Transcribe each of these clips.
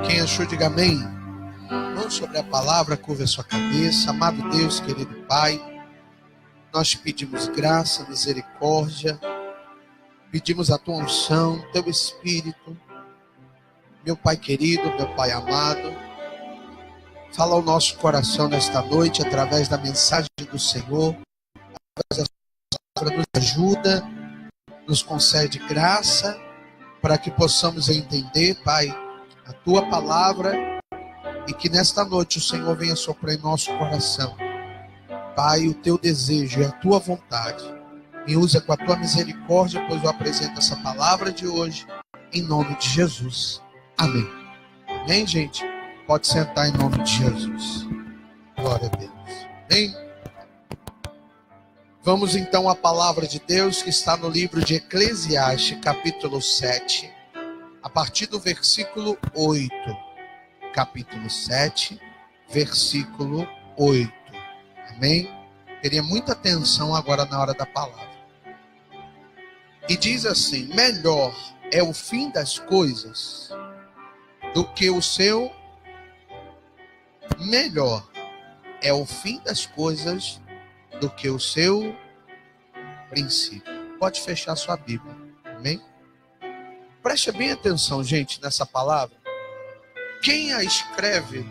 Quem achou, diga amém. Mãos sobre a palavra, curva a sua cabeça. Amado Deus, querido Pai, nós te pedimos graça, misericórdia, pedimos a tua unção, teu Espírito. Meu Pai querido, meu Pai amado, fala ao nosso coração nesta noite, através da mensagem do Senhor, através da palavra, nos ajuda, nos concede graça, para que possamos entender, Pai, a tua palavra, e que nesta noite o Senhor venha soprar em nosso coração, Pai, o teu desejo e a tua vontade. Me usa com a tua misericórdia, pois eu apresento essa palavra de hoje, em nome de Jesus. Amém. Amém, gente? Pode sentar em nome de Jesus. Glória a Deus. Amém? Vamos então à palavra de Deus que está no livro de Eclesiastes, capítulo 7, a partir do versículo 8. Capítulo 7, versículo 8. Amém? Queria muita atenção agora na hora da palavra. E diz assim: melhor é o fim das coisas do que o seu... Melhor é o fim das coisas do que o seu princípio. Pode fechar sua Bíblia. Amém? Preste bem atenção, gente, nessa palavra. Quem a escreve,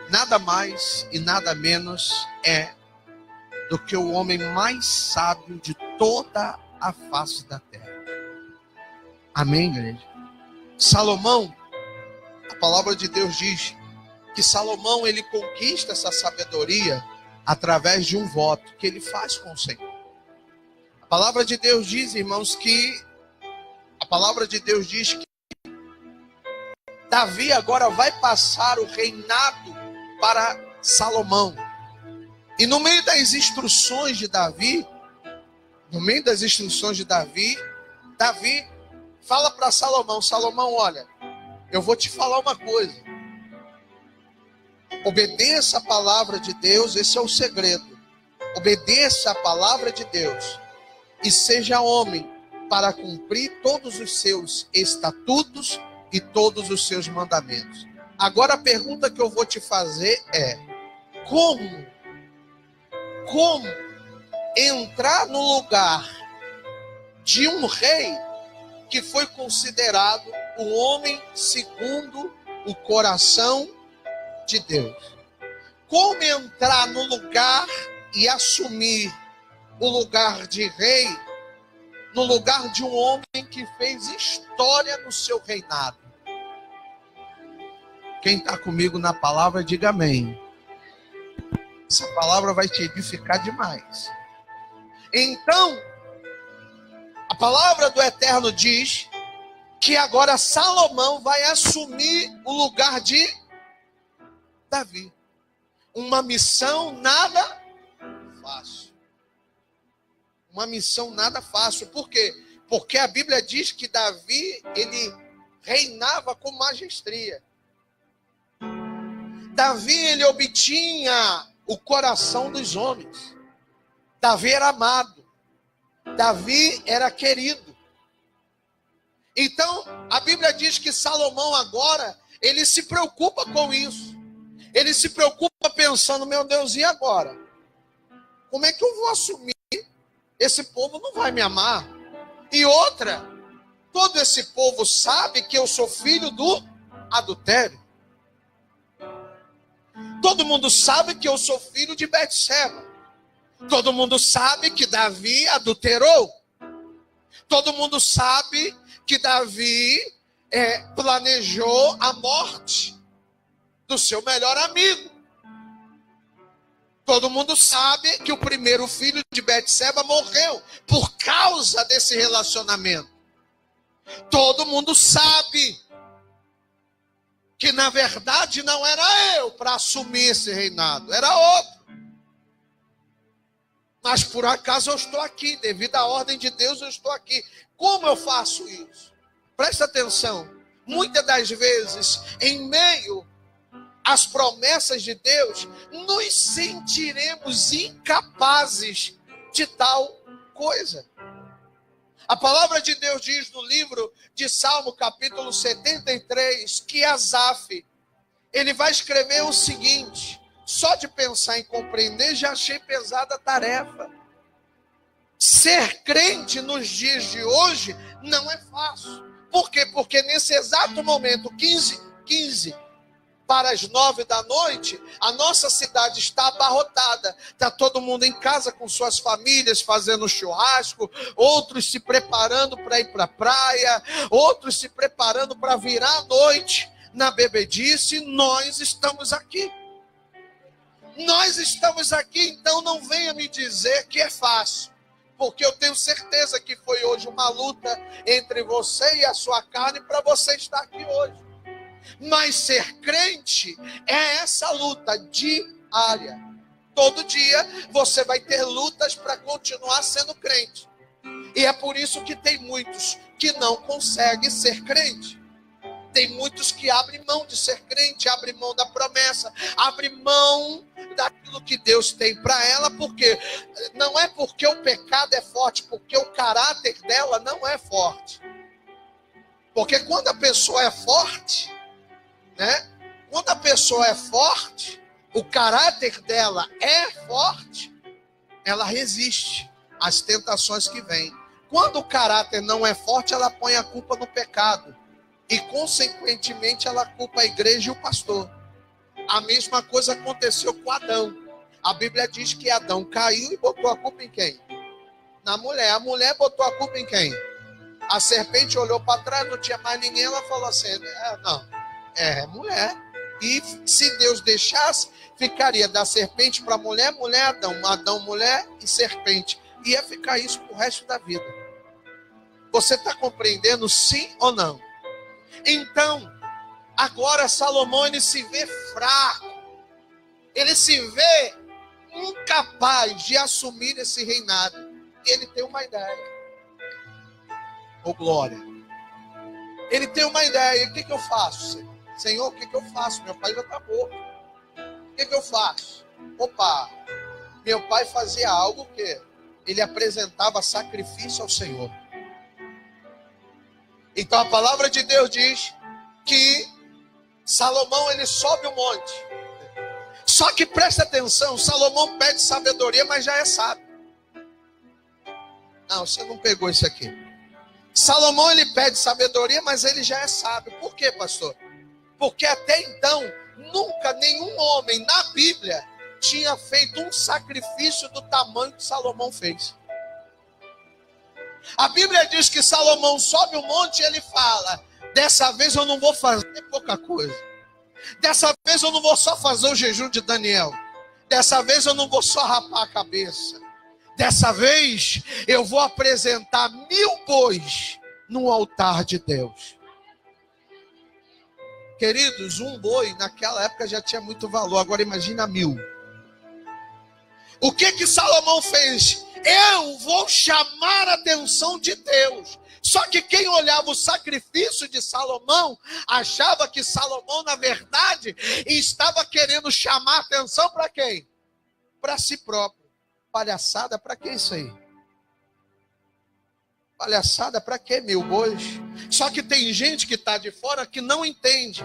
nada mais e nada menos é do que o homem mais sábio de toda a face da terra. Amém, igreja? Salomão, a palavra de Deus diz que Salomão, ele conquista essa sabedoria através de um voto que ele faz com o Senhor. A palavra de Deus diz, irmãos, que Davi agora vai passar o reinado para Salomão. E no meio das instruções de Davi, Davi fala para Salomão: Salomão, olha, eu vou te falar uma coisa. Obedeça a palavra de Deus, esse é o segredo. Obedeça a palavra de Deus e seja homem para cumprir todos os seus estatutos e todos os seus mandamentos. Agora a pergunta que eu vou te fazer é: como entrar no lugar de um rei que foi considerado o homem segundo o coração de Deus? Como entrar no lugar e assumir o lugar de rei, no lugar de um homem que fez história no seu reinado? Quem está comigo na palavra, diga amém. Essa palavra vai te edificar demais. Então, a palavra do Eterno diz que agora Salomão vai assumir o lugar de Davi. Uma missão nada fácil. Uma missão nada fácil. Por quê? Porque a Bíblia diz que Davi, ele reinava com majestria. Davi, ele obtinha o coração dos homens. Davi era amado. Davi era querido. Então, a Bíblia diz que Salomão agora, ele se preocupa com isso. Ele se preocupa pensando: meu Deus, e agora? Como é que eu vou assumir? Esse povo não vai me amar. E outra, todo esse povo sabe que eu sou filho do adultério. Todo mundo sabe que eu sou filho de Betseba. Todo mundo sabe que Davi adulterou. Todo mundo sabe que Davi planejou a morte do seu melhor amigo. Todo mundo sabe que o primeiro filho de Betseba morreu por causa desse relacionamento. Todo mundo sabe que na verdade não era eu para assumir esse reinado, era outro. Mas por acaso eu estou aqui, devido à ordem de Deus eu estou aqui. Como eu faço isso? Presta atenção. Muitas das vezes, em meio às promessas de Deus, nos sentiremos incapazes de tal coisa. A palavra de Deus diz no livro de Salmo, capítulo 73, que Asaf, ele vai escrever o seguinte: só de pensar em compreender já achei pesada a tarefa. Ser crente nos dias de hoje não é fácil. Por quê? Porque nesse exato momento, 15 para as 9 da noite, a nossa cidade está abarrotada. Está todo mundo em casa com suas famílias, fazendo churrasco, outros se preparando para ir para a praia, outros se preparando para virar a noite na bebedice. Nós estamos aqui. Nós estamos aqui, então não venha me dizer que é fácil. Porque eu tenho certeza que foi hoje uma luta entre você e a sua carne para você estar aqui hoje. Mas ser crente é essa luta diária. Todo dia você vai ter lutas para continuar sendo crente. E é por isso que tem muitos que não conseguem ser crente. Tem muitos que abrem mão de ser crente, abrem mão da promessa, abrem mão daquilo que Deus tem para ela, porque não é porque o pecado é forte, porque o caráter dela não é forte. Porque quando a pessoa é forte, né? Quando a pessoa é forte, o caráter dela é forte, ela resiste às tentações que vêm. Quando o caráter não é forte, ela põe a culpa no pecado. E, consequentemente, ela culpa a igreja e o pastor. A mesma coisa aconteceu com Adão. A Bíblia diz que Adão caiu e botou a culpa em quem? Na mulher. A mulher botou a culpa em quem? A serpente olhou para trás, não tinha mais ninguém, ela falou assim, é mulher. E se Deus deixasse, ficaria da serpente para mulher, mulher, Adão. Adão, mulher e serpente. Ia ficar isso pro resto da vida. Você está compreendendo, sim ou não? Então, agora Salomão, ele se vê fraco. Ele se vê incapaz de assumir esse reinado. E ele tem uma ideia. Ô, glória. Ele tem uma ideia. O que eu faço, Senhor? O que eu faço? Meu pai já está morto. O que eu faço? Opa, meu pai fazia algo que ele apresentava sacrifício ao Senhor. Então a palavra de Deus diz que Salomão, ele sobe o monte. Só que presta atenção, Salomão pede sabedoria, mas já é sábio. Não, você não pegou isso aqui. Salomão, ele pede sabedoria, mas ele já é sábio. Por quê, pastor? Porque até então, nunca nenhum homem na Bíblia tinha feito um sacrifício do tamanho que Salomão fez. A Bíblia diz que Salomão sobe o monte e ele fala: dessa vez eu não vou fazer pouca coisa. Dessa vez eu não vou só fazer o jejum de Daniel. Dessa vez eu não vou só rapar a cabeça. Dessa vez eu vou apresentar 1000 bois no altar de Deus. Queridos, um boi naquela época já tinha muito valor. Agora imagina 1000. O que Salomão fez? Eu vou chamar a atenção de Deus. Só que quem olhava o sacrifício de Salomão, achava que Salomão, na verdade, estava querendo chamar a atenção para quem? Para si próprio. Palhaçada, para que isso aí? Palhaçada, para que 1000 bois? Só que tem gente que está de fora que não entende.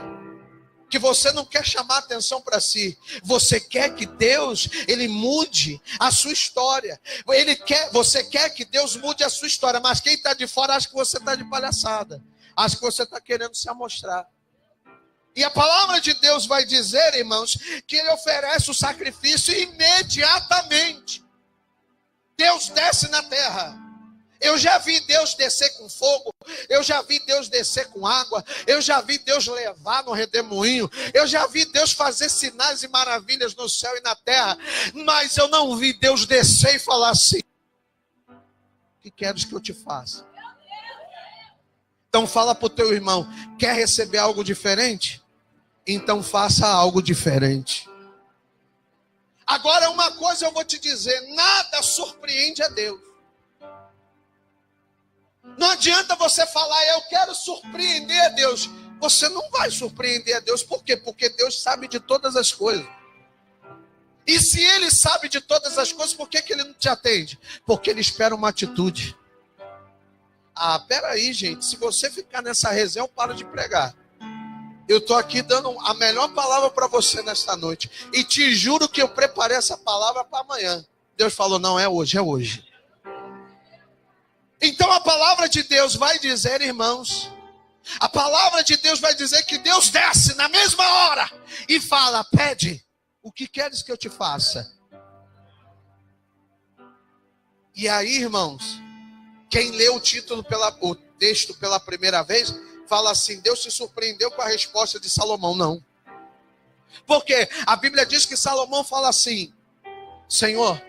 Que você não quer chamar atenção para si. Você quer que Deus, ele mude a sua história. Você quer que Deus mude a sua história. Mas quem está de fora acha que você está de palhaçada. Acha que você está querendo se amostrar. E a palavra de Deus vai dizer, irmãos, que ele oferece o sacrifício imediatamente. Deus desce na terra. Eu já vi Deus descer com fogo, eu já vi Deus descer com água, eu já vi Deus levar no redemoinho, eu já vi Deus fazer sinais e maravilhas no céu e na terra, mas eu não vi Deus descer e falar assim: o que queres que eu te faça? Então fala para o teu irmão: quer receber algo diferente? Então faça algo diferente. Agora uma coisa eu vou te dizer: nada surpreende a Deus. Não adianta você falar: eu quero surpreender a Deus. Você não vai surpreender a Deus. Por quê? Porque Deus sabe de todas as coisas. E se Ele sabe de todas as coisas, por que Ele não te atende? Porque Ele espera uma atitude. Ah, peraí, gente. Se você ficar nessa resenha, eu paro de pregar. Eu estou aqui dando a melhor palavra para você nesta noite. E te juro que eu preparei essa palavra para amanhã. Deus falou, não, é hoje, é hoje. Então a palavra de Deus vai dizer, irmãos, a palavra de Deus vai dizer que Deus desce na mesma hora e fala, pede, o que queres que eu te faça? E aí, irmãos, quem lê o texto pela primeira vez, fala assim, Deus se surpreendeu com a resposta de Salomão. Não. Porque a Bíblia diz que Salomão fala assim, Senhor,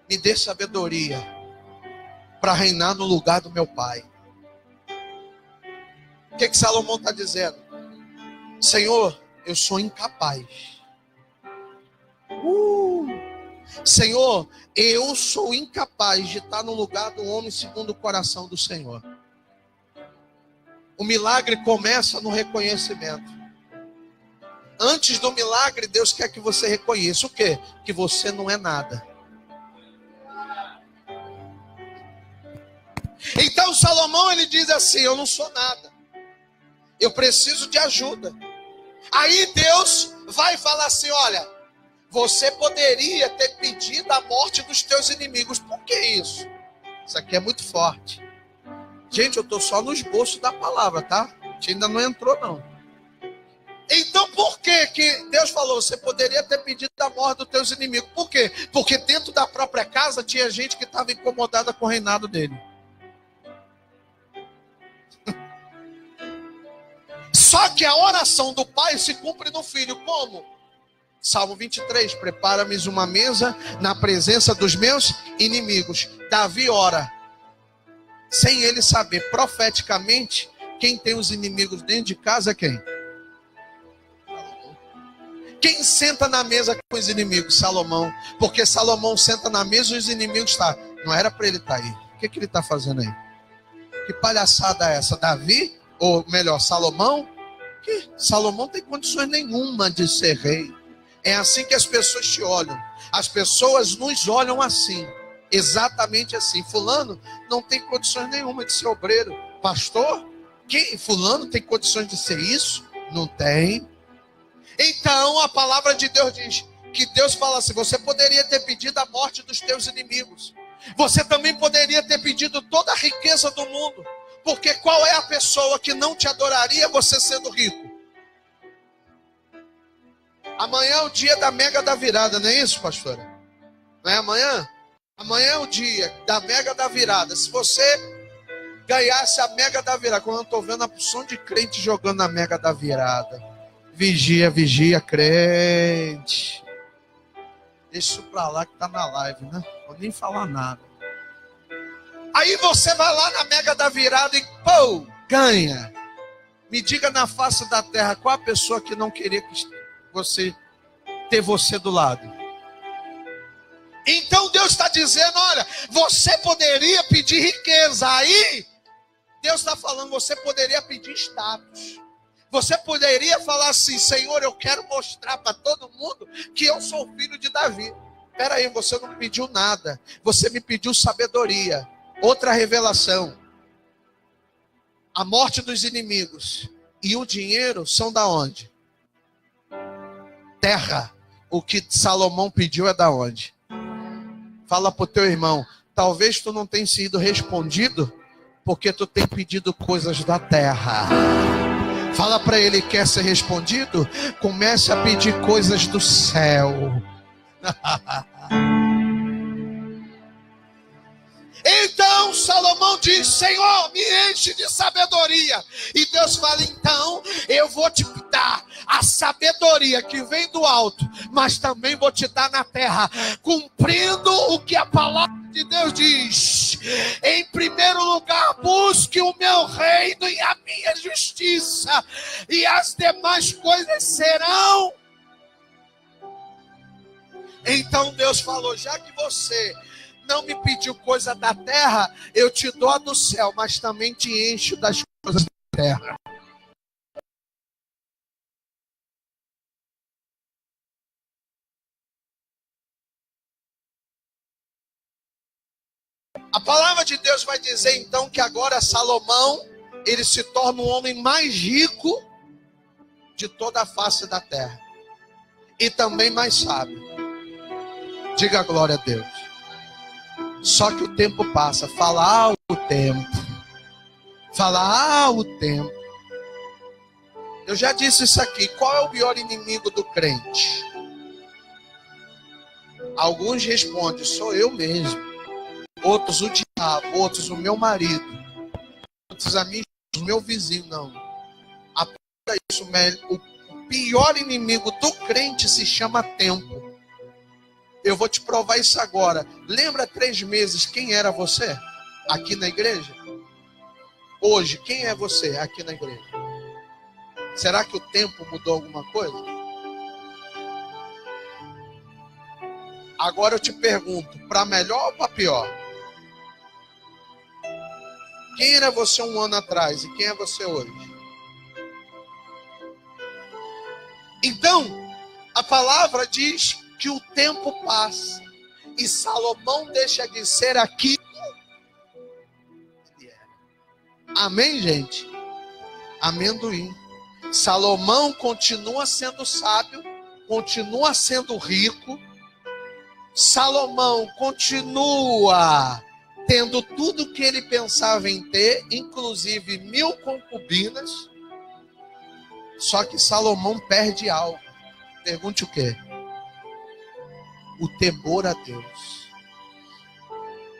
me dê sabedoria para reinar no lugar do meu pai. O que Salomão está dizendo? Senhor, eu sou incapaz. Senhor, eu sou incapaz de estar no lugar do homem segundo o coração do Senhor. O milagre começa no reconhecimento. Antes do milagre, Deus quer que você reconheça o quê? Que você não é nada. Então Salomão, ele diz assim, eu não sou nada. Eu preciso de ajuda. Aí Deus vai falar assim, olha, você poderia ter pedido a morte dos teus inimigos. Por que isso? Isso aqui é muito forte. Gente, eu estou só no esboço da palavra, tá? A gente ainda não entrou, não. Então, por que Deus falou, você poderia ter pedido a morte dos teus inimigos? Por quê? Porque dentro da própria casa tinha gente que estava incomodada com o reinado dele. Só que a oração do pai se cumpre no filho. Como? Salmo 23, prepara-me uma mesa na presença dos meus inimigos. Davi ora, sem ele saber profeticamente, quem tem os inimigos dentro de casa é quem? Quem senta na mesa com os inimigos? Salomão. Porque Salomão senta na mesa e os inimigos estão. Não era para ele estar aí. O que ele está fazendo aí? Que palhaçada é essa? Davi? Ou melhor, Salomão? Que Salomão não tem condições nenhuma de ser rei. É assim que as pessoas te olham. As pessoas nos olham assim. Exatamente assim. Fulano não tem condições nenhuma de ser obreiro. Pastor? Quem? Fulano tem condições de ser isso? Não tem. Então a palavra de Deus diz que Deus fala assim, você poderia ter pedido a morte dos teus inimigos. Você também poderia ter pedido toda a riqueza do mundo. Porque qual é a pessoa que não te adoraria você sendo rico? Amanhã é o dia da mega da virada, não é isso, pastora? Não é amanhã? Amanhã é o dia da mega da virada. Se você ganhasse a mega da virada, quando eu estou vendo a porção de crente jogando na mega da virada. Vigia, vigia, crente. Deixa isso pra lá que tá na live, né? Não vou nem falar nada. Aí você vai lá na mega da virada e, pô, ganha. Me diga na face da terra, qual a pessoa que não queria que ter você do lado? Então Deus está dizendo, olha, você poderia pedir riqueza. Aí, Deus está falando, você poderia pedir status. Você poderia falar assim, Senhor, eu quero mostrar para todo mundo que eu sou filho de Davi. Espera aí, você não pediu nada. Você me pediu sabedoria. Outra revelação. A morte dos inimigos e o dinheiro são da onde? Terra. O que Salomão pediu é da onde? Fala para o teu irmão, talvez tu não tenha sido respondido porque tu tem pedido coisas da terra. Fala para ele, quer ser respondido? Comece a pedir coisas do céu. Então Salomão diz, Senhor, me enche de sabedoria. E Deus fala, então eu vou te dar a sabedoria que vem do alto, mas também vou te dar na terra, cumprindo o que a palavra de Deus diz. Em primeiro lugar, busque o meu reino e a minha justiça, e as demais coisas serão. Então Deus falou, já que você não me pediu coisa da terra, eu te dou a do céu, mas também te encho das coisas da terra. A palavra de Deus vai dizer então que agora Salomão, ele se torna o homem mais rico de toda a face da terra. E também mais sábio. Diga glória a Deus. Só que o tempo passa. Fala o tempo. Fala o tempo. Eu já disse isso aqui. Qual é o pior inimigo do crente? Alguns respondem, sou eu mesmo. Outros o diabo. Outros o meu marido. Outros amigos, o meu vizinho. Não. Aprenda isso, o pior inimigo do crente se chama tempo. Eu vou te provar isso agora. Lembra 3 meses quem era você aqui na igreja? Hoje, quem é você aqui na igreja? Será que o tempo mudou alguma coisa? Agora eu te pergunto, para melhor ou para pior? Quem era você um ano atrás e quem é você hoje? Então, a palavra diz que o tempo passa e Salomão deixa de ser aquilo que era. Amém, gente? Amendoim. Salomão continua sendo sábio, continua sendo rico. Salomão continua tendo tudo que ele pensava em ter, inclusive 1000 concubinas. Só que Salomão perde algo. Pergunte o quê? O temor a Deus.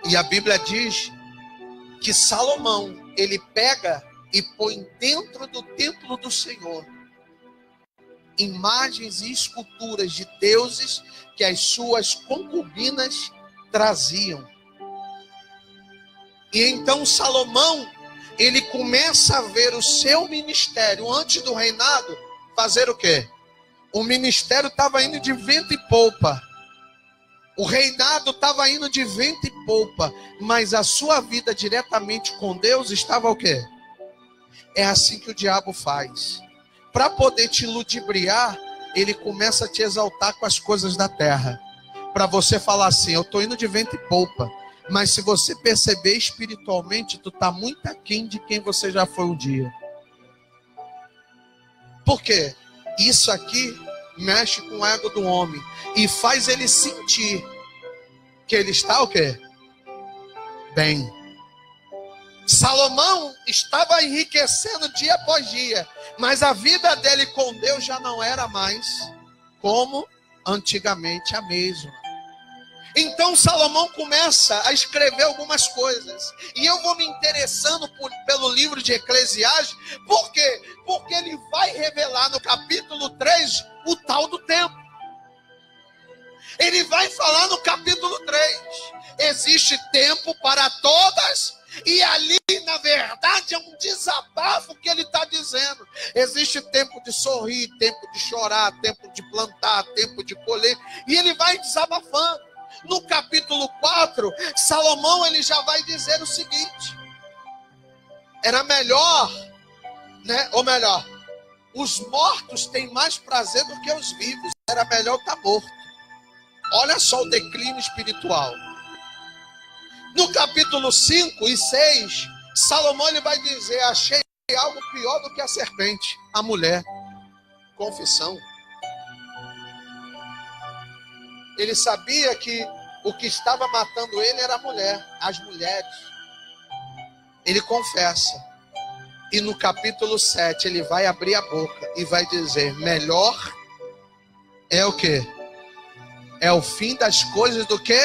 E a Bíblia diz que Salomão, ele pega e põe dentro do templo do Senhor imagens e esculturas de deuses que as suas concubinas traziam. E então Salomão, ele começa a ver o seu ministério antes do reinado fazer o quê? O ministério estava indo de vento e polpa. O reinado estava indo de vento e polpa, mas a sua vida diretamente com Deus estava o quê? É assim que o diabo faz. Para poder te ludibriar, ele começa a te exaltar com as coisas da terra. Para você falar assim, eu estou indo de vento e polpa. Mas se você perceber espiritualmente, tu está muito aquém de quem você já foi um dia. Por quê? Isso aqui mexe com o ego do homem e faz ele sentir que ele está o quê? Bem. Salomão estava enriquecendo dia após dia, mas a vida dele com Deus já não era mais como antigamente a mesma. Então Salomão começa a escrever algumas coisas. E eu vou me interessando pelo livro de Eclesiastes. Por quê? Porque ele vai revelar no capítulo 3 o tal do tempo. Ele vai falar no capítulo 3. Existe tempo para todas. E ali, na verdade, é um desabafo que ele está dizendo. Existe tempo de sorrir, tempo de chorar, tempo de plantar, tempo de colher. E ele vai desabafando. No capítulo 4, Salomão ele já vai dizer o seguinte: era melhor, né? Ou melhor, os mortos têm mais prazer do que os vivos. Era melhor estar morto. Olha só o declínio espiritual. No capítulo 5 e 6, Salomão ele vai dizer: achei algo pior do que a serpente, a mulher. Confissão. Ele sabia que o que estava matando ele era a mulher, as mulheres. Ele confessa. E no capítulo 7 ele vai abrir a boca e vai dizer: melhor é o quê? É o fim das coisas do que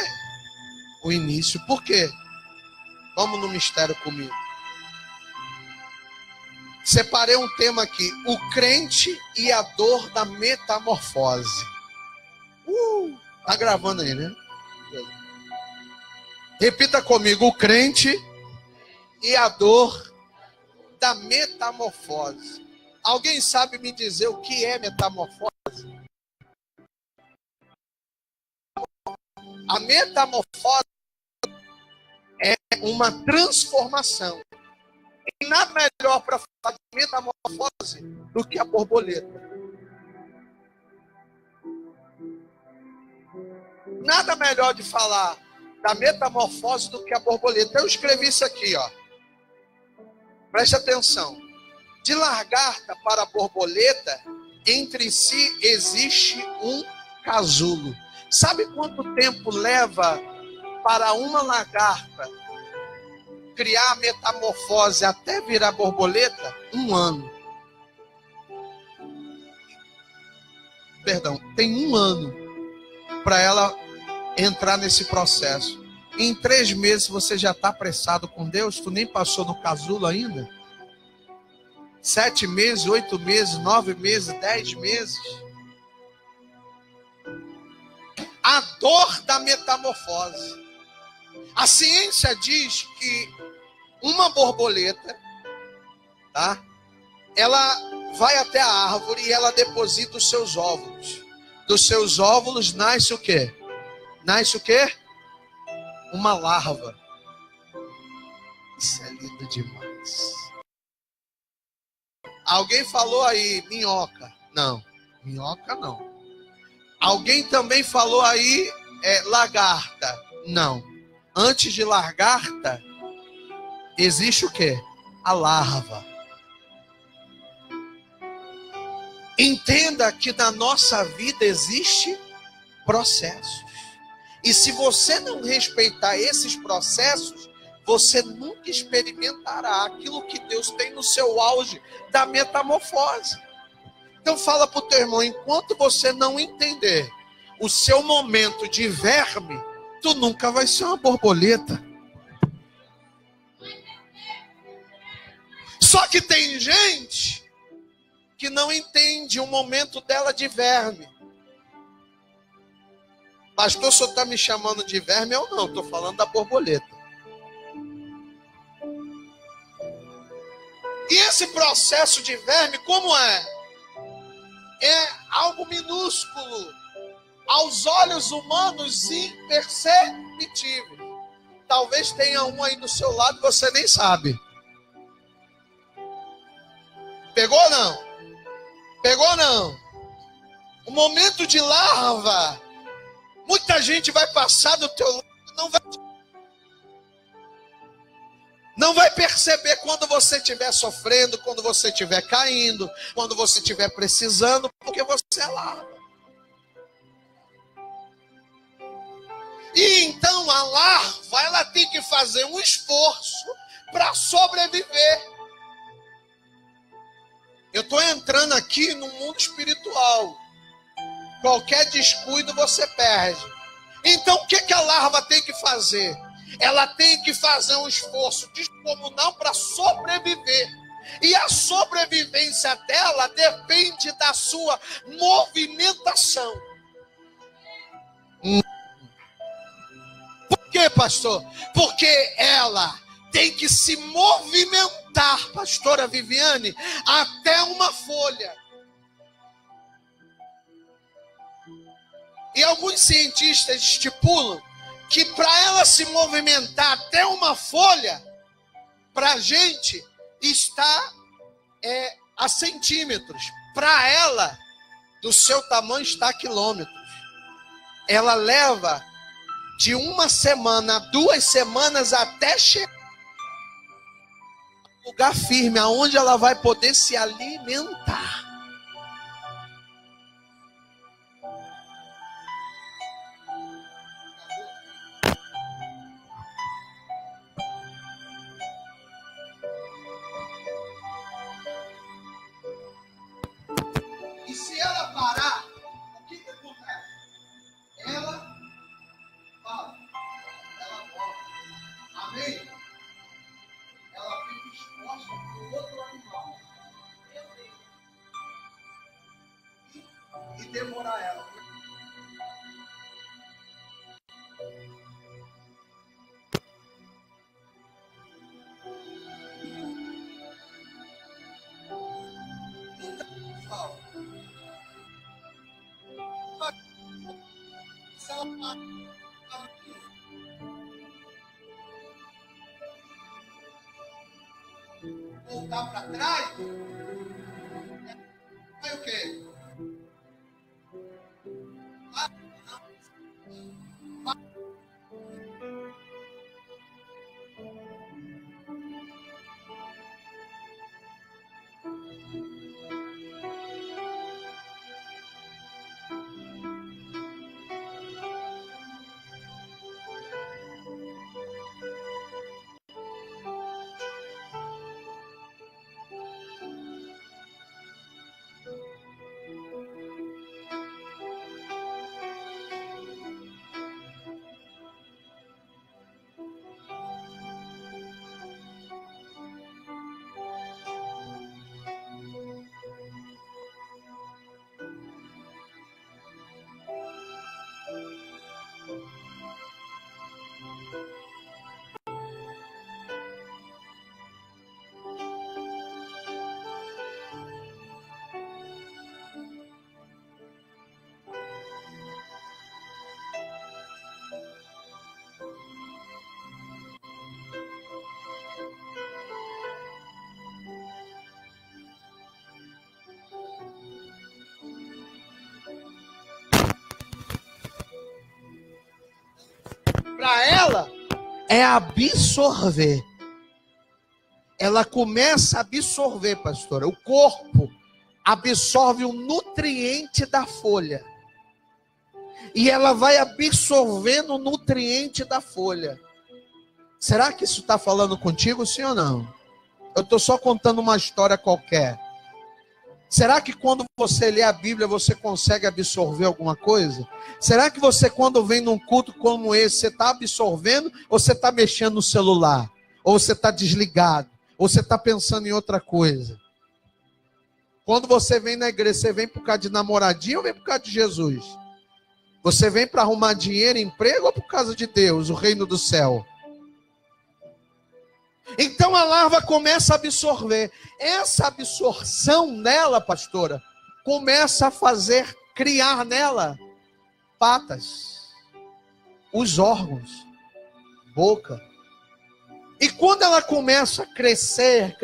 o início. Por quê? Vamos no mistério comigo. Separei um tema aqui: o crente e a dor da metamorfose. Tá gravando aí, né? Repita comigo: o crente e a dor da metamorfose. Alguém sabe me dizer o que é metamorfose? A metamorfose é uma transformação. E nada melhor para falar de metamorfose do que a borboleta. Nada melhor de falar da metamorfose do que a borboleta. Eu escrevi isso aqui, ó. Preste atenção. De lagarta para borboleta, entre si existe um casulo. Sabe quanto tempo leva para uma lagarta criar a metamorfose até virar borboleta? 1 ano. Perdão, tem 1 ano para ela entrar nesse processo. Em 3 meses você já está apressado com Deus? Tu nem passou no casulo ainda? 7 meses, 8 meses, 9 meses, 10 meses. A dor da metamorfose. A ciência diz que uma borboleta, tá? Ela vai até a árvore e ela deposita os seus óvulos. Dos seus óvulos nasce o quê? Nasce o quê? Uma larva. Isso é lindo demais. Alguém falou aí, minhoca. Não, minhoca não. Alguém também falou aí, lagarta. Não. Antes de lagarta, existe o quê? A larva. Entenda que na nossa vida existe processos. E se você não respeitar esses processos, você nunca experimentará aquilo que Deus tem no seu auge da metamorfose. Então fala para o teu irmão, enquanto você não entender o seu momento de verme, tu nunca vai ser uma borboleta. Só que tem gente que não entende o momento dela de verme. Pastor, o senhor está me chamando de verme ou não? Estou falando da borboleta. E esse processo de verme, como é? É algo minúsculo, aos olhos humanos imperceptível. Talvez tenha um aí do seu lado e você nem sabe. Pegou ou não? Pegou ou não? O momento de larva, muita gente vai passar do teu lado, não vai perceber quando você estiver sofrendo, quando você estiver caindo, quando você estiver precisando, porque você é larva. E então a larva, ela tem que fazer um esforço para sobreviver. Eu estou entrando aqui no mundo espiritual. Qualquer descuido você perde. Então o que a larva tem que fazer? Ela tem que fazer um esforço descomunal para sobreviver. E a sobrevivência dela depende da sua movimentação. Por quê, pastor? Porque ela tem que se movimentar, pastora Viviane, até uma folha. E alguns cientistas estipulam que para ela se movimentar até uma folha, para a gente está a centímetros. Para ela, do seu tamanho, está a quilômetros. Ela leva de 1 semana, 2 semanas, até chegar no lugar firme, aonde ela vai poder se alimentar. E se ela parar, o que acontece? Ela fala, ela morre. Amém? Ela fica exposta para o outro animal. E devorar ela. Então, fala. Se ela voltar para trás, vai o quê? para ela é absorver. Ela começa a absorver, pastora. O corpo absorve o nutriente da folha. E ela vai absorvendo o nutriente da folha. Será que isso está falando contigo, sim ou não? Eu estou só contando uma história qualquer. Será que quando você lê a Bíblia, você consegue absorver alguma coisa? Será que você, quando vem num culto como esse, você está absorvendo ou você está mexendo no celular? Ou você está desligado? Ou você está pensando em outra coisa? Quando você vem na igreja, você vem por causa de namoradinho ou vem por causa de Jesus? Você vem para arrumar dinheiro, emprego ou por causa de Deus, o reino do céu? Então a larva começa a absorver. Essa absorção nela, pastora, começa a fazer, criar nela patas, os órgãos, boca. E quando ela começa a crescer,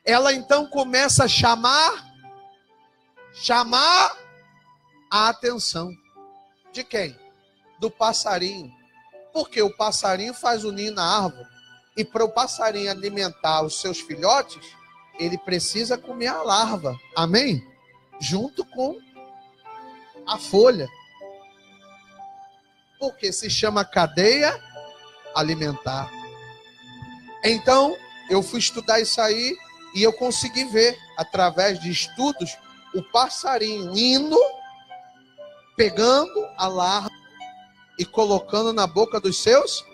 ela então começa a chamar a atenção. De quem? Do passarinho. Porque o passarinho faz o ninho na árvore. E para o passarinho alimentar os seus filhotes, ele precisa comer a larva. Amém? Junto com a folha. Porque se chama cadeia alimentar. Então, eu fui estudar isso aí e eu consegui ver, através de estudos, o passarinho indo, pegando a larva e colocando na boca dos seus.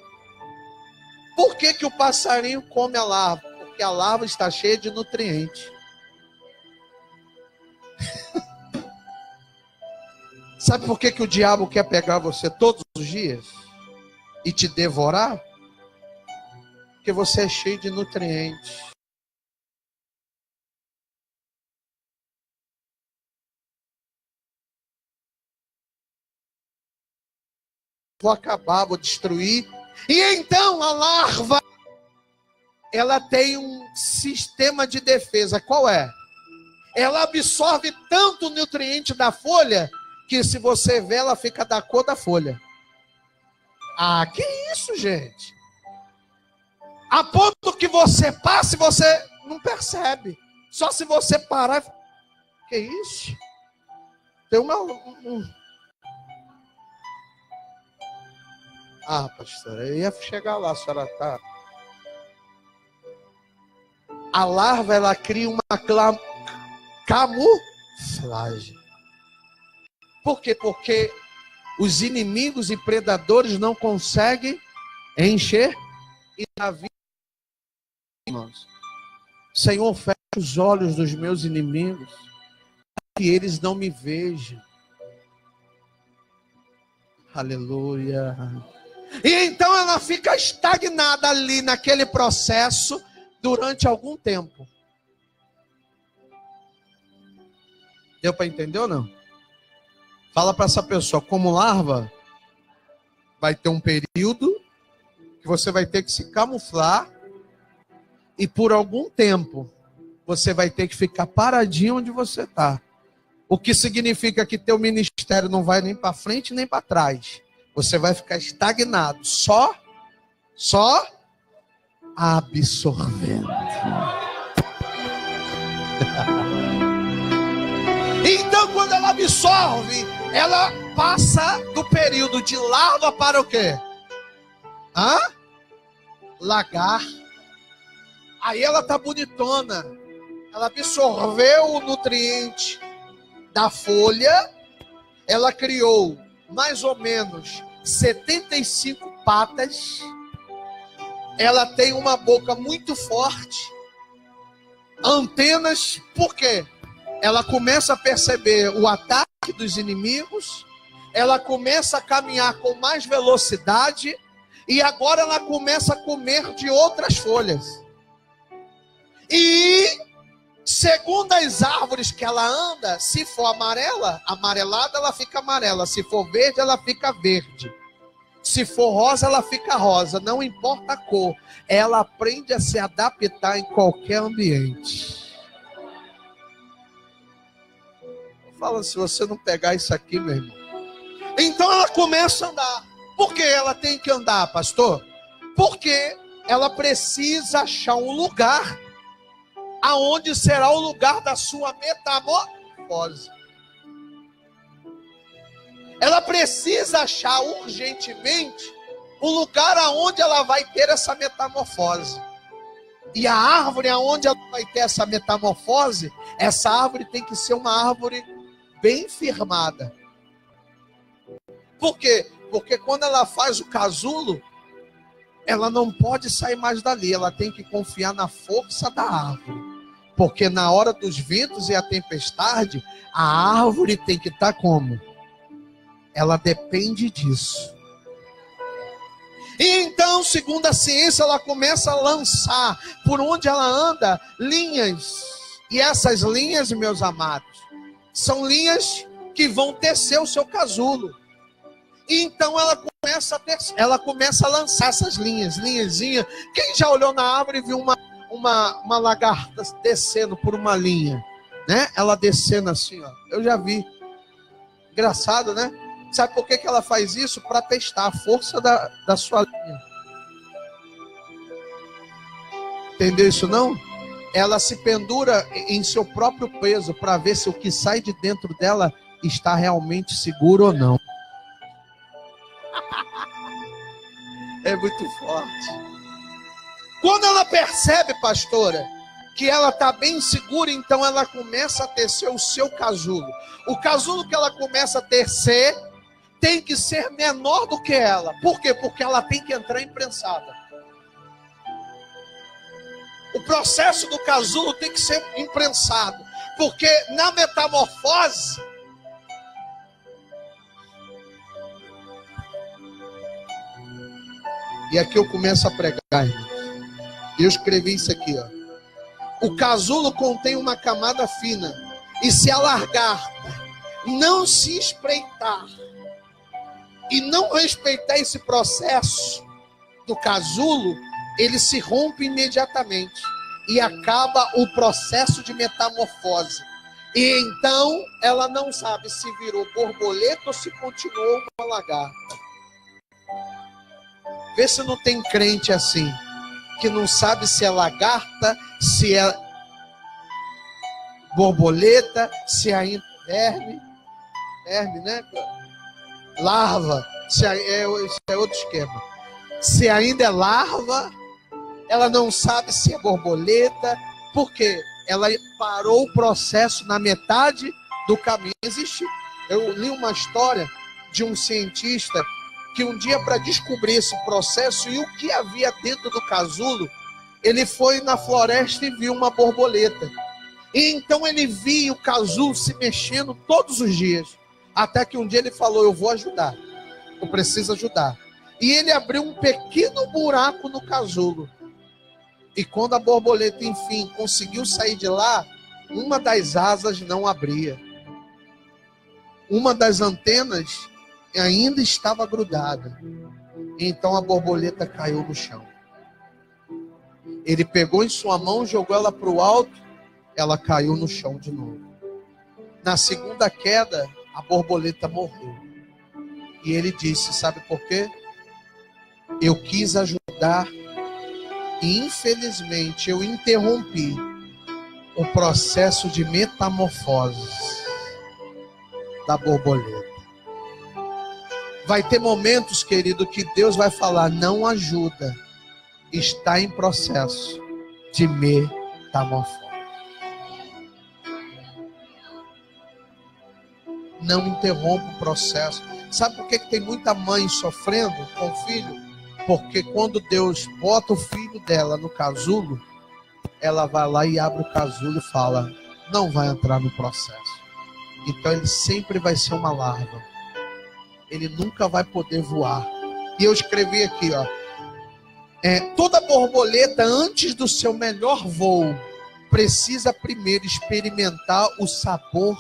Por que que o passarinho come a larva? Porque a larva está cheia de nutrientes. Sabe por que que o diabo quer pegar você todos os dias e te devorar? Porque você é cheio de nutrientes. Vou acabar, vou destruir. E então a larva, ela tem um sistema de defesa. Qual é? Ela absorve tanto nutriente da folha, que se você vê, ela fica da cor da folha. Ah, que isso, gente? A ponto que você passa e você não percebe. Só se você parar. Que isso? Tem uma... Ah, pastora, eu ia chegar lá, a senhora tá. A larva, ela cria uma camuflagem. Por quê? Porque os inimigos e predadores não conseguem encher e a vida. Senhor, fecha os olhos dos meus inimigos, que eles não me vejam. Aleluia. E então ela fica estagnada ali naquele processo durante algum tempo. Deu para entender ou não? Fala para essa pessoa, como larva, vai ter um período que você vai ter que se camuflar e por algum tempo você vai ter que ficar paradinho onde você está. O que significa que teu ministério não vai nem para frente nem para trás. Você vai ficar estagnado, só absorvendo. Então, quando ela absorve, ela passa do período de larva para o quê? Lagar. Aí ela tá bonitona. Ela absorveu o nutriente da folha. Ela criou mais ou menos 75 patas. Ela tem uma boca muito forte. Antenas, por quê? Ela começa a perceber o ataque dos inimigos. Ela começa a caminhar com mais velocidade. E agora ela começa a comer de outras folhas. E segundo as árvores que ela anda, se for amarela, amarelada, ela fica amarela. Se for verde, ela fica verde. Se for rosa, ela fica rosa. Não importa a cor. Ela aprende a se adaptar em qualquer ambiente. Fala, se você não pegar isso aqui, meu irmão. Então ela começa a andar. Por que ela tem que andar, pastor? Porque ela precisa achar um lugar aonde será o lugar da sua metamorfose. Ela precisa achar urgentemente o lugar aonde ela vai ter essa metamorfose. E a árvore aonde ela vai ter essa metamorfose, essa árvore tem que ser uma árvore bem firmada. Por quê? Porque quando ela faz o casulo, ela não pode sair mais dali, ela tem que confiar na força da árvore. Porque na hora dos ventos e a tempestade, a árvore tem que estar como? Ela depende disso. E então, segundo a ciência, ela começa a lançar, por onde ela anda, linhas. E essas linhas, meus amados, são linhas que vão tecer o seu casulo. E então ela começa a lançar essas linhazinhas. Quem já olhou na árvore e viu uma lagarta descendo por uma linha, né? Ela descendo assim, ó. Eu já vi. Engraçado, né? Sabe por que ela faz isso? Para testar a força da sua linha. Entendeu isso não? Ela se pendura em seu próprio peso para ver se o que sai de dentro dela está realmente seguro ou não. É muito forte. Quando ela percebe, pastora, que ela está bem segura, então ela começa a tecer o seu casulo. O casulo que ela começa a tecer tem que ser menor do que ela. Por quê? Porque ela tem que entrar imprensada. O processo do casulo tem que ser imprensado. Porque na metamorfose, e aqui eu começo a pregar, irmãos. Eu escrevi isso aqui, ó. O casulo contém uma camada fina, e se a lagarta não se espreitar e não respeitar esse processo do casulo, ele se rompe imediatamente e acaba o processo de metamorfose. E então ela não sabe se virou borboleta ou se continuou uma lagarta. Vê se não tem crente assim, que não sabe se é lagarta, se é borboleta, se ainda é verme, né? Larva, se é outro esquema. Se ainda é larva, ela não sabe se é borboleta, porque ela parou o processo na metade do caminho. Eu li uma história de um cientista que um dia, para descobrir esse processo e o que havia dentro do casulo, ele foi na floresta e viu uma borboleta. E então ele via o casulo se mexendo todos os dias. Até que um dia ele falou: eu vou ajudar, eu preciso ajudar. E ele abriu um pequeno buraco no casulo. E quando a borboleta, enfim, conseguiu sair de lá, uma das asas não abria. Uma das antenas ainda estava grudada. Então a borboleta caiu no chão. Ele pegou em sua mão, jogou ela para o alto, ela caiu no chão de novo. Na segunda queda, a borboleta morreu. E ele disse: sabe por quê? Eu quis ajudar e infelizmente eu interrompi o processo de metamorfose da borboleta. Vai ter momentos, querido, que Deus vai falar: não ajuda, está em processo de metamorfose. Não interrompa o processo. Sabe por que tem muita mãe sofrendo com o filho? Porque quando Deus bota o filho dela no casulo, ela vai lá e abre o casulo e fala: não vai entrar no processo. Então ele sempre vai ser uma larva. Ele nunca vai poder voar. E eu escrevi aqui, ó. Toda borboleta, antes do seu melhor voo, precisa primeiro experimentar o sabor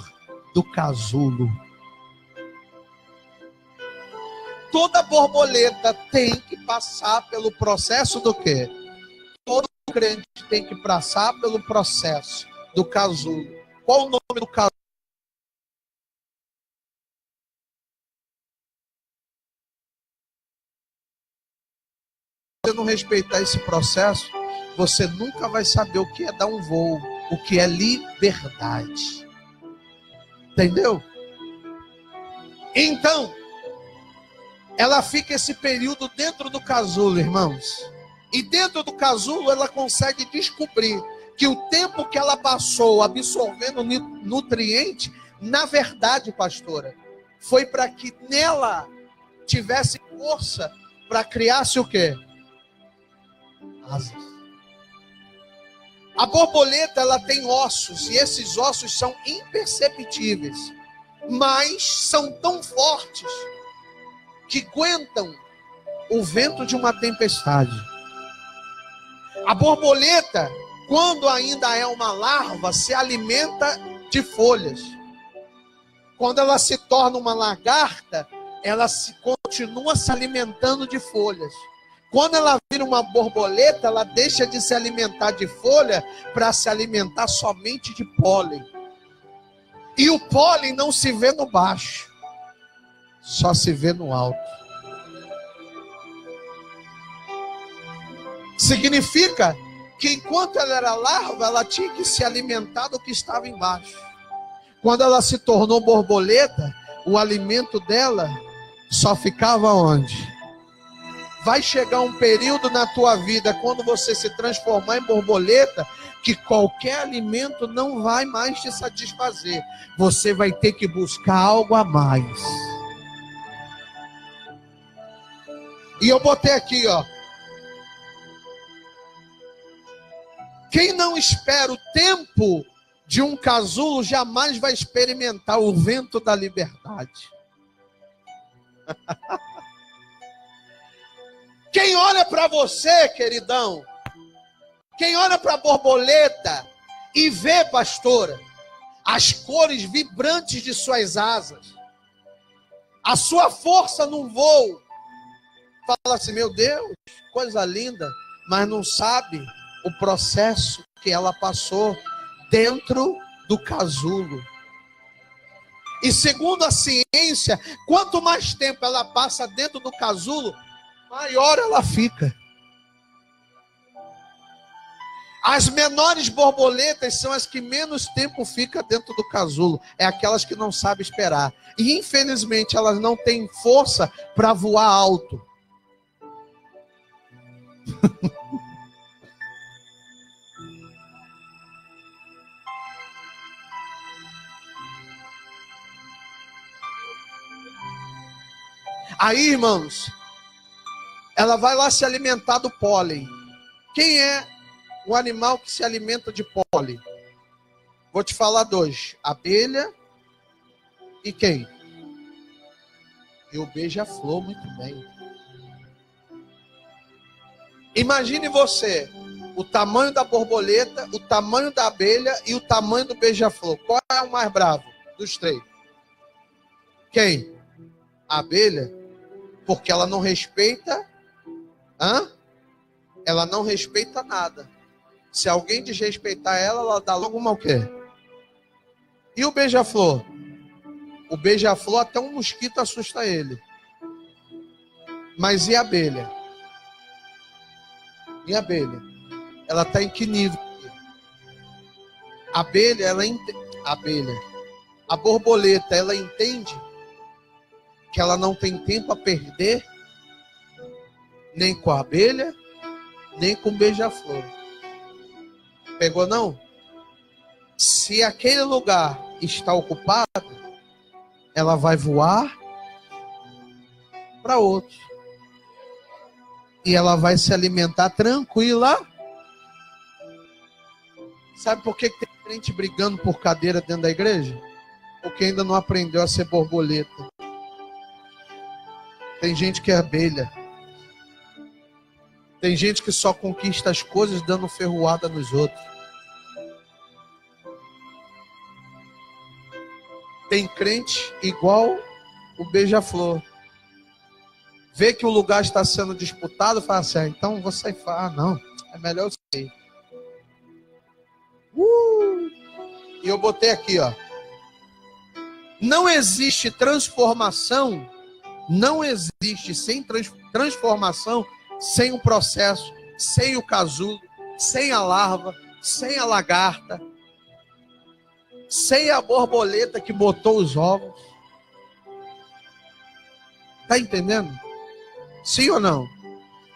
do casulo. Toda borboleta tem que passar pelo processo do quê? Todo crente tem que passar pelo processo do casulo. Qual o nome do casulo? não respeitar esse processo, você nunca vai saber o que é dar um voo, o que é liberdade. Entendeu? Então, ela fica esse período dentro do casulo, irmãos. E dentro do casulo ela consegue descobrir que o tempo que ela passou absorvendo nutriente, na verdade, pastora, foi para que nela tivesse força para criar-se o quê? Asas. A borboleta, ela tem ossos, e esses ossos são imperceptíveis, mas são tão fortes que aguentam o vento de uma tempestade. A borboleta, quando ainda é uma larva, se alimenta de folhas. Quando ela se torna uma lagarta, ela continua se alimentando de folhas. Quando ela vira uma borboleta, ela deixa de se alimentar de folha para se alimentar somente de pólen. E o pólen não se vê no baixo, só se vê no alto. Significa que enquanto ela era larva, ela tinha que se alimentar do que estava embaixo. Quando ela se tornou borboleta, o alimento dela só ficava onde? Vai chegar um período na tua vida, quando você se transformar em borboleta, que qualquer alimento não vai mais te satisfazer. Você vai ter que buscar algo a mais. E eu botei aqui, ó. Quem não espera o tempo de um casulo, jamais vai experimentar o vento da liberdade. Quem olha para você, queridão, quem olha para a borboleta e vê, pastora, as cores vibrantes de suas asas, a sua força no voo, fala assim, meu Deus, coisa linda, mas não sabe o processo que ela passou dentro do casulo. E segundo a ciência, quanto mais tempo ela passa dentro do casulo, maior ela fica. As menores borboletas são as que menos tempo ficam dentro do casulo. É aquelas que não sabem esperar. E infelizmente elas não têm força para voar alto. Aí, irmãos, ela vai lá se alimentar do pólen. Quem é o animal que se alimenta de pólen? Vou te falar dois. Abelha e quem? E o beija-flor, muito bem. Imagine você, o tamanho da borboleta, o tamanho da abelha e o tamanho do beija-flor. Qual é o mais bravo dos três? Quem? A abelha? Porque ela não respeita... Ela não respeita nada. Se alguém desrespeitar ela, ela dá logo uma o quê? E o beija-flor? O beija-flor, até um mosquito assusta ele. Mas e a abelha? E a abelha? Ela está em que nível? A abelha, a borboleta, ela entende que ela não tem tempo a perder, nem com a abelha, nem com o beija-flor. Pegou não? Se aquele lugar está ocupado, ela vai voar para outro. E ela vai se alimentar tranquila. Sabe por que tem crente brigando por cadeira dentro da igreja? Porque ainda não aprendeu a ser borboleta. Tem gente que é abelha. Tem gente que só conquista as coisas dando ferroada nos outros. Tem crente igual o beija-flor. Vê que o lugar está sendo disputado, fala assim, então vou sair fora. Não, é melhor eu sair. E eu botei aqui, ó. Não existe transformação, não existe sem transformação sem o processo, sem o casulo, sem a larva, sem a lagarta, sem a borboleta que botou os ovos. Está entendendo? Sim ou não?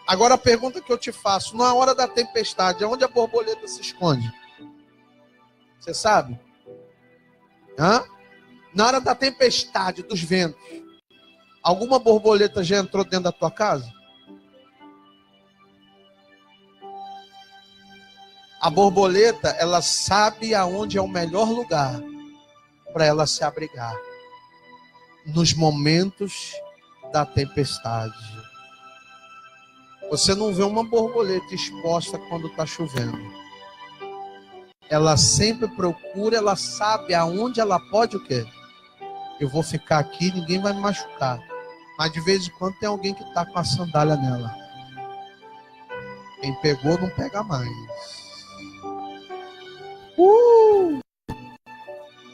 Agora a pergunta que eu te faço, na hora da tempestade, aonde a borboleta se esconde? Você sabe? Hã? Na hora da tempestade, dos ventos, alguma borboleta já entrou dentro da tua casa? A borboleta, ela sabe aonde é o melhor lugar para ela se abrigar nos momentos da tempestade. Você não vê uma borboleta exposta quando está chovendo. Ela sempre procura, ela sabe aonde ela pode o quê? Eu vou ficar aqui, ninguém vai me machucar. Mas de vez em quando tem alguém que está com a sandália nela. Quem pegou não pega mais.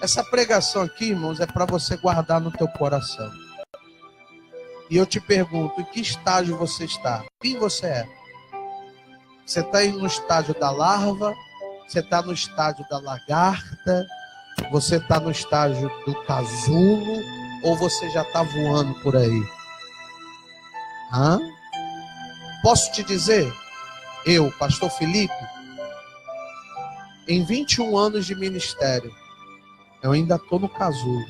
Essa pregação aqui, irmãos, é para você guardar no teu coração. E eu te pergunto, em que estágio você está? Quem você é? Você está aí no estágio da larva? Você está no estágio da lagarta? Você está no estágio do casulo? Ou você já está voando por aí? Hã? Posso te dizer, eu, pastor Felipe, em 21 anos de ministério, eu ainda estou no casulo.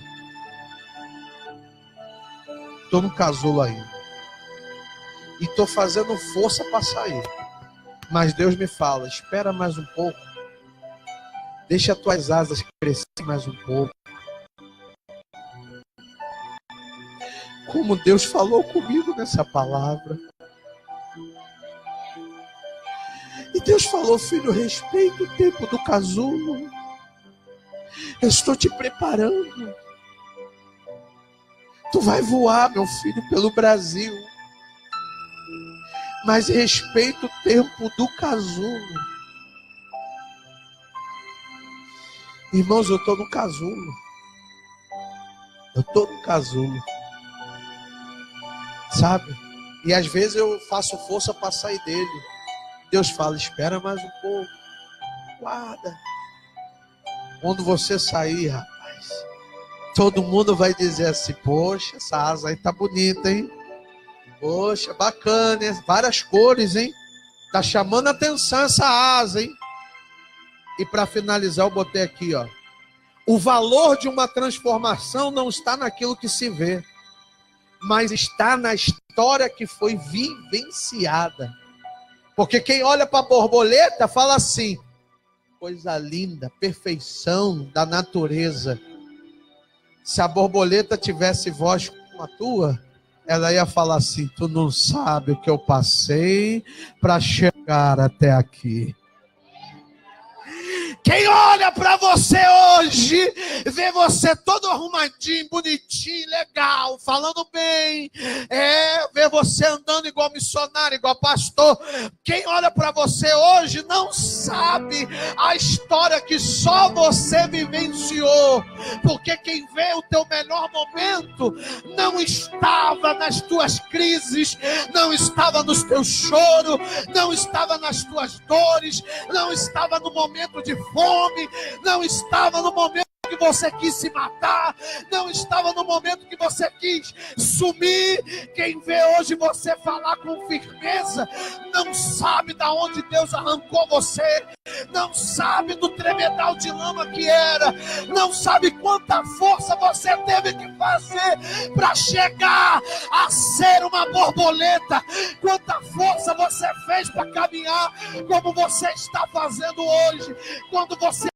Estou no casulo ainda. E estou fazendo força para sair. Mas Deus me fala, espera mais um pouco. Deixa as tuas asas crescer mais um pouco. Como Deus falou comigo nessa palavra. E Deus falou, filho, respeita o tempo do casulo. Eu estou te preparando. Tu vai voar, meu filho, pelo Brasil. Mas respeita o tempo do casulo. Irmãos, eu estou no casulo. Eu estou no casulo. Sabe? E às vezes eu faço força para sair dele. Deus fala, espera mais um pouco. Guarda. Quando você sair, rapaz, todo mundo vai dizer assim, poxa, essa asa aí tá bonita, hein? Poxa, bacana, hein? Várias cores, hein? Tá chamando a atenção essa asa, hein? E para finalizar, eu botei aqui, ó. O valor de uma transformação não está naquilo que se vê, mas está na história que foi vivenciada. Porque quem olha para a borboleta fala assim, coisa linda, perfeição da natureza. Se a borboleta tivesse voz como a tua, ela ia falar assim, tu não sabe o que eu passei para chegar até aqui. Quem olha para você hoje, vê você todo arrumadinho, bonitinho, legal, falando bem, vê você andando igual missionário, igual pastor. Quem olha para você hoje não sabe a história que só você vivenciou, porque quem vê o teu melhor momento não estava nas tuas crises, não estava nos teus choros, não estava nas tuas dores, não estava no momento de fome, não estava no momento que você quis se matar, não estava no momento que você quis sumir. Quem vê hoje você falar com firmeza, não sabe de onde Deus arrancou você, não sabe do tremedal de lama que era, não sabe quanta força você teve que fazer para chegar a ser uma borboleta, quanta força você fez para caminhar como você está fazendo hoje. Quando você